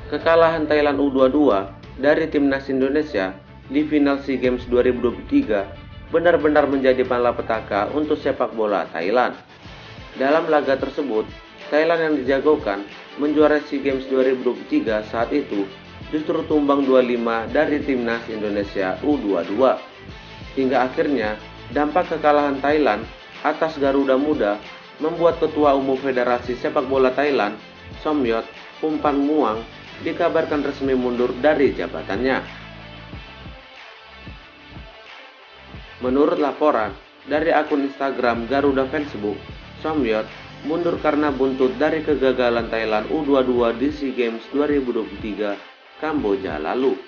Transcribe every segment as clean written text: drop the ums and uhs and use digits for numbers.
Kekalahan Thailand U22 dari timnas Indonesia di final SEA Games 2023 benar-benar menjadi malapetaka untuk sepak bola Thailand. Dalam laga tersebut, Thailand yang dijagokan menjuarai SEA Games 2023 saat itu justru tumbang 2-5 dari timnas Indonesia U22. Hingga akhirnya, dampak kekalahan Thailand atas Garuda Muda membuat Ketua Umum Federasi Sepak Bola Thailand, Somyot Phumpanmuang, dikabarkan resmi mundur dari jabatannya. Menurut laporan dari akun Instagram Garuda Facebook, Somyot mundur karena buntut dari kegagalan Thailand U22 di SEA Games 2023 Kamboja lalu.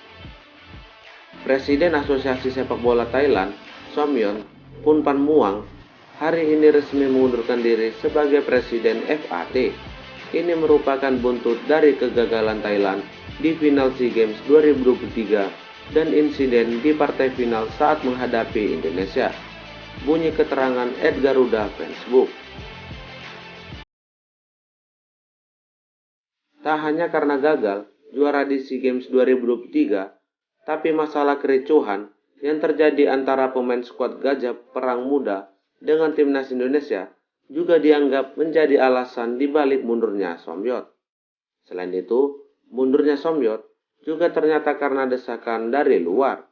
Presiden Asosiasi Sepak Bola Thailand, Somyot Phumpanmuang, hari ini resmi mengundurkan diri sebagai Presiden FAT. Ini merupakan buntut dari kegagalan Thailand di final SEA Games 2023 dan insiden di partai final saat menghadapi Indonesia. Bunyi keterangan Garuda Facebook. Tak hanya karena gagal juara di SEA Games 2023, tapi masalah kericuhan yang terjadi antara pemain skuad Gajah Perang Muda dengan timnas Indonesia juga dianggap menjadi alasan dibalik mundurnya Somyot. Selain itu, mundurnya Somyot juga ternyata karena desakan dari luar.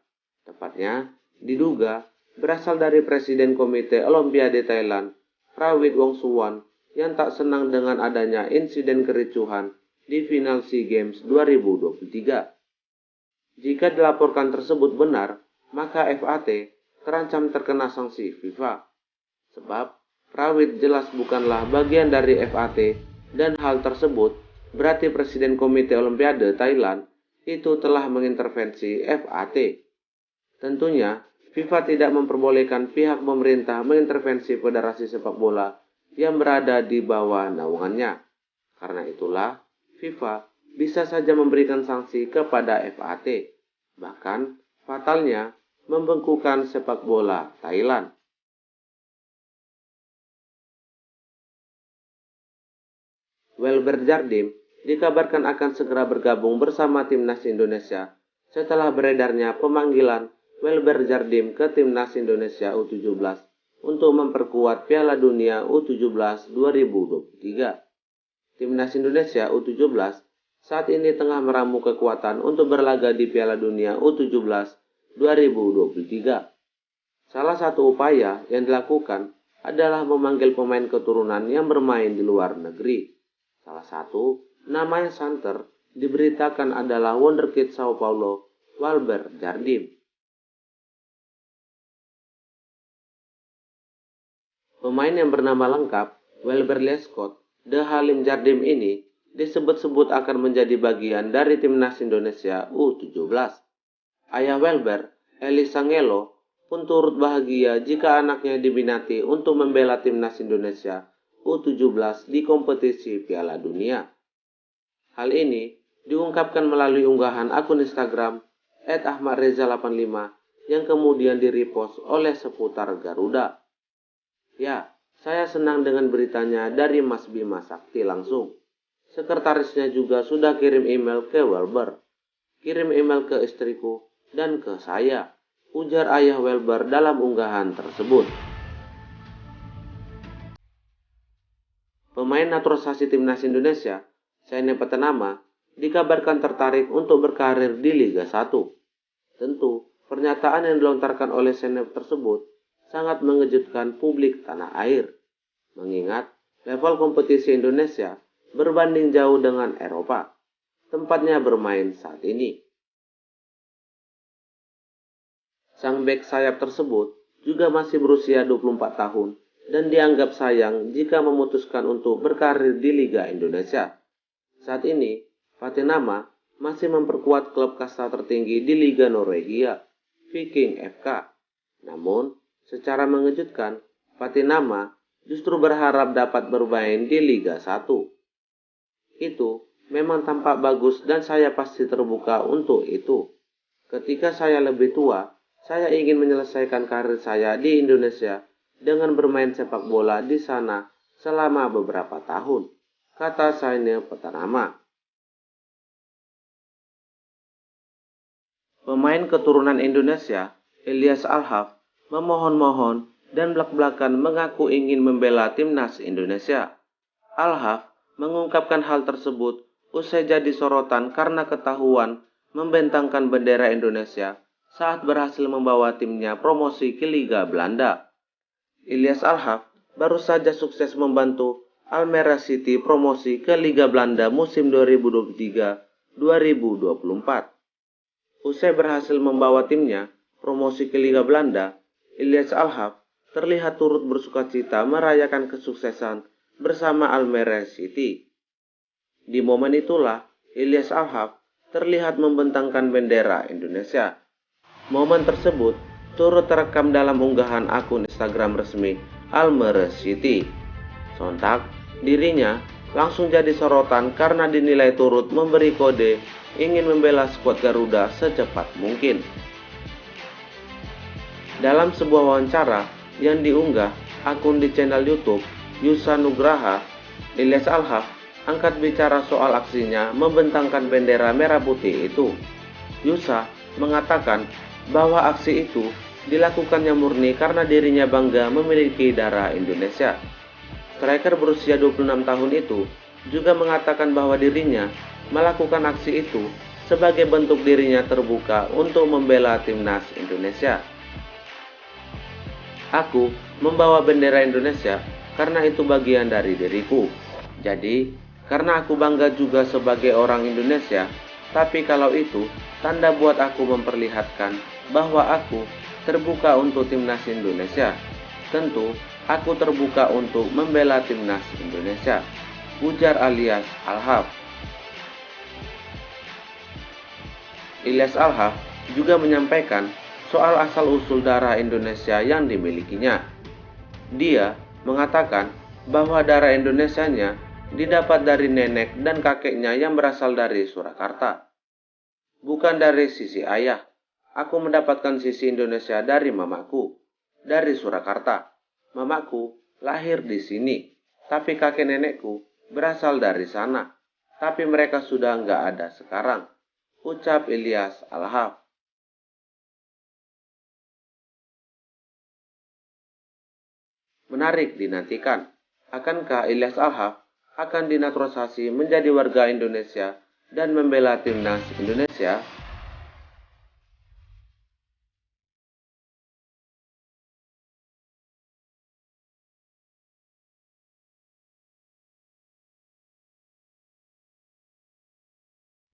Tepatnya, diduga berasal dari Presiden Komite Olimpiade Thailand, Prawit Wongsuwon, yang tak senang dengan adanya insiden kericuhan di final SEA Games 2023. Jika dilaporkan tersebut benar, maka FAT terancam terkena sanksi FIFA. Sebab Prawit jelas bukanlah bagian dari FAT dan hal tersebut berarti Presiden Komite Olimpiade Thailand itu telah mengintervensi FAT. Tentunya, FIFA tidak memperbolehkan pihak pemerintah mengintervensi federasi sepak bola yang berada di bawah naungannya. Karena itulah, FIFA bisa saja memberikan sanksi kepada FAT. Bahkan, fatalnya, membengkukan sepak bola Thailand. Welber Jardim dikabarkan akan segera bergabung bersama timnas Indonesia setelah beredarnya pemanggilan Welber Jardim ke timnas Indonesia U17 untuk memperkuat Piala Dunia U17 2023. Timnas Indonesia U17 saat ini tengah meramu kekuatan untuk berlaga di Piala Dunia U17 2023. Salah satu upaya yang dilakukan adalah memanggil pemain keturunan yang bermain di luar negeri. Salah satu nama yang santer diberitakan adalah wonderkid Sao Paulo, Welber Jardim. Pemain yang bernama lengkap Welber Lescott De Halim Jardim ini disebut-sebut akan menjadi bagian dari timnas Indonesia U17. Ayah Welber, Eli Sangelo, pun turut bahagia jika anaknya diminati untuk membela timnas Indonesia U17 di kompetisi Piala Dunia. Hal ini diungkapkan melalui unggahan akun Instagram @ahmadreza85 yang kemudian direpost oleh seputar Garuda. Ya, saya senang dengan beritanya dari Mas Bima Sakti langsung. Sekretarisnya juga sudah kirim email ke Welber. Kirim email ke istriku dan ke saya, ujar ayah Welber dalam unggahan tersebut. Pemain naturalisasi timnas Indonesia, Saine Petanama, dikabarkan tertarik untuk berkarir di Liga 1. Tentu, pernyataan yang dilontarkan oleh Saine tersebut sangat mengejutkan publik tanah air, mengingat level kompetisi Indonesia berbanding jauh dengan Eropa, tempatnya bermain saat ini. Sang bek sayap tersebut juga masih berusia 24 tahun dan dianggap sayang jika memutuskan untuk berkarir di Liga Indonesia. Saat ini, Patinama masih memperkuat klub kasta tertinggi di Liga Norwegia, Viking FK. Namun, secara mengejutkan, Patinama justru berharap dapat bermain di Liga 1. Itu memang tampak bagus dan saya pasti terbuka untuk itu. Ketika saya lebih tua, saya ingin menyelesaikan karir saya di Indonesia dengan bermain sepak bola di sana selama beberapa tahun, kata Saine Petanama. Pemain keturunan Indonesia, Ilyas Alhaf, memohon-mohon dan belak-belakan mengaku ingin membela timnas Indonesia. Alhaf mengungkapkan hal tersebut usai jadi sorotan karena ketahuan membentangkan bendera Indonesia saat berhasil membawa timnya promosi ke Liga Belanda. Ilyas Alhaf baru saja sukses membantu Almere City promosi ke Liga Belanda musim 2023-2024. Usai berhasil membawa timnya promosi ke Liga Belanda, Ilyas Alhaf terlihat turut bersukacita merayakan kesuksesan bersama Almere City. Di momen itulah, Ilyas Alhaf terlihat membentangkan bendera Indonesia. Momen tersebut turut terekam dalam unggahan akun Instagram resmi Almere City. Sontak, dirinya langsung jadi sorotan karena dinilai turut memberi kode ingin membela skuad Garuda secepat mungkin. Dalam sebuah wawancara yang diunggah akun di channel YouTube Yusa Nugraha, Ilyas Alhaf angkat bicara soal aksinya membentangkan bendera merah putih itu. Yusa mengatakan bahwa aksi itu dilakukannya murni karena dirinya bangga memiliki darah Indonesia. Striker berusia 26 tahun itu juga mengatakan bahwa dirinya melakukan aksi itu sebagai bentuk dirinya terbuka untuk membela timnas Indonesia. Aku membawa bendera Indonesia karena itu bagian dari diriku. Jadi, karena aku bangga juga sebagai orang Indonesia, tapi kalau itu tanda buat aku memperlihatkan bahwa aku terbuka untuk timnas Indonesia. Tentu, aku terbuka untuk membela timnas Indonesia, ujar Ilyas Alhaf. Ilyas Alhaf juga menyampaikan soal asal-usul darah Indonesia yang dimilikinya. Dia mengatakan bahwa darah Indonesianya didapat dari nenek dan kakeknya yang berasal dari Surakarta. Bukan dari sisi ayah, aku mendapatkan sisi Indonesia dari mamaku, dari Surakarta. Mamaku lahir di sini, tapi kakek nenekku berasal dari sana. Tapi mereka sudah nggak ada sekarang, ucap Ilyas Alhaf. Menarik dinantikan, akankah Ilyas Alhaf akan dinaturalisasi menjadi warga Indonesia dan membela timnas Indonesia?